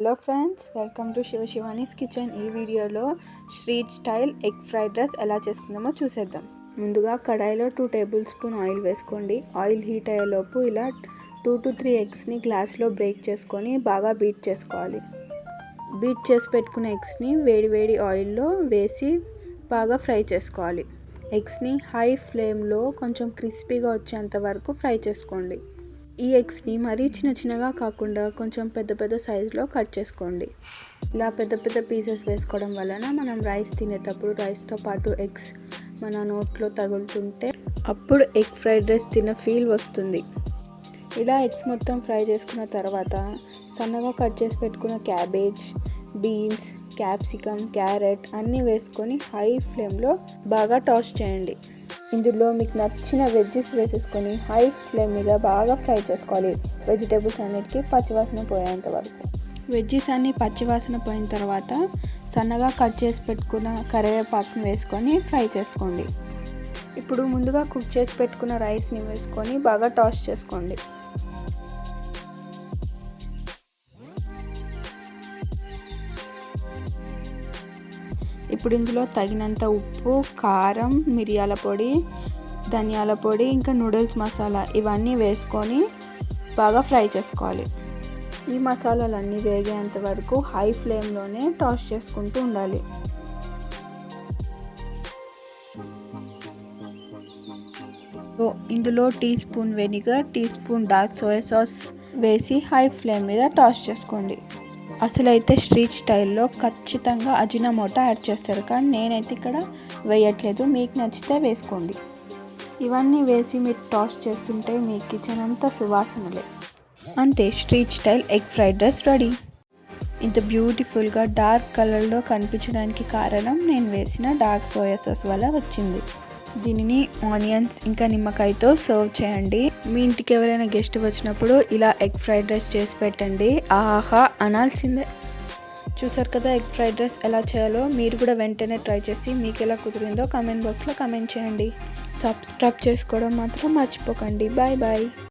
Hello friends, welcome to Shivani's kitchen. ఈ వీడియోలో street style egg fried rice ఎలా చేసుకుందామో చూసేద్దాం. ముందుగా కడాయిలో 2 టేబుల్ స్పూన్ ఆయిల్ వేసుకోండి. ఆయిల్ హీట్ అయ్యేలోపు ఇలా 2 to 3 ఎగ్స్ని గ్లాస్లో బ్రేక్ చేసుకొని బాగా బీట్ చేసుకోవాలి. బీట్ చేసి పెట్టుకున్న ఎగ్స్ని వేడి ఆయిల్లో వేసి బాగా ఫ్రై చేసుకోవాలి. ఎగ్స్ని హై ఫ్లేమ్లో కొంచెం క్రిస్పీగా వచ్చేంత వరకు ఫ్రై చేసుకోండి. ఈ ఎగ్స్ని మరీ చిన్నగా కాకుండా కొంచెం పెద్ద సైజులో కట్ చేసుకోండి. ఇలా పెద్ద పీసెస్ వేసుకోవడం వలన మనం రైస్ తినేటప్పుడు రైస్తో పాటు ఎగ్స్ మన నోట్లో తగులుతుంటే అప్పుడు ఎగ్ ఫ్రైడ్ రైస్ తిన్న ఫీల్ వస్తుంది. ఇలా ఎగ్స్ మొత్తం ఫ్రై చేసుకున్న తర్వాత సన్నగా కట్ చేసి పెట్టుకున్న క్యాబేజ్, బీన్స్, క్యాప్సికమ్, క్యారెట్ అన్నీ వేసుకొని హై ఫ్లేమ్లో బాగా టాస్ చేయండి. ఇందులో మీకు నచ్చిన వెజ్జెస్ వేసేసుకొని హై ఫ్లేమ్ మీద బాగా ఫ్రై చేసుకోవాలి. వెజిటేబుల్స్ అన్నిటికీ పచ్చివాసన పోయేంత వరకు. వెజ్జెస్ అన్నీ పచ్చివాసన పోయిన తర్వాత సన్నగా కట్ చేసి పెట్టుకున్న కరివేపాకుని వేసుకొని ఫ్రై చేసుకోండి. ఇప్పుడు ముందుగా కుక్ చేసి పెట్టుకున్న రైస్ని వేసుకొని బాగా టాస్ చేసుకోండి. ఇప్పుడు ఇందులో తగినంత ఉప్పు, కారం, మిరియాల పొడి, ధనియాల పొడి, ఇంకా నూడిల్స్ మసాలా ఇవన్నీ వేసుకొని బాగా ఫ్రై చేసుకోవాలి. ఈ మసాలాలన్నీ వేగేంత వరకు హై ఫ్లేమ్లోనే టాస్ చేసుకుంటూ ఉండాలి. ఇందులో teaspoon vinegar, teaspoon dark soy sauce వేసి హై ఫ్లేమ్ మీద టాస్ చేసుకోండి. అసలైతే స్ట్రీట్ స్టైల్లో ఖచ్చితంగా అజినోమోటో యాడ్ చేస్తారు, కానీ నేనైతే ఇక్కడ వేయట్లేదు. మీకు నచ్చితే వేసుకోండి. ఇవన్నీ వేసి మీరు టాస్ చేస్తుంటే మీ కిచెన్ అంతా సువాసనలే. అంతే, street style egg fried rice ready. ఇంత బ్యూటిఫుల్గా డార్క్ కలర్లో కనిపించడానికి కారణం నేను వేసిన డార్క్ సోయా సాస్ వల్ల వచ్చింది. దీనిని ఆనియన్స్ ఇంకా నిమ్మకాయతో సర్వ్ చేయండి. మీ ఇంటికి ఎవరైనా గెస్ట్ వచ్చినప్పుడు ఇలా ఎగ్ ఫ్రైడ్ రైస్ చేసి పెట్టండి. ఆహా అనాల్సిందే. చూసారు కదా ఎగ్ ఫ్రైడ్ రైస్ ఎలా చేయాలో. మీరు కూడా వెంటనే ట్రై చేసి మీకు ఎలా కుదిరిందో కామెంట్ బాక్స్లో కామెంట్ చేయండి. సబ్స్క్రైబ్ చేసుకోవడం మాత్రం మర్చిపోకండి. బాయ్.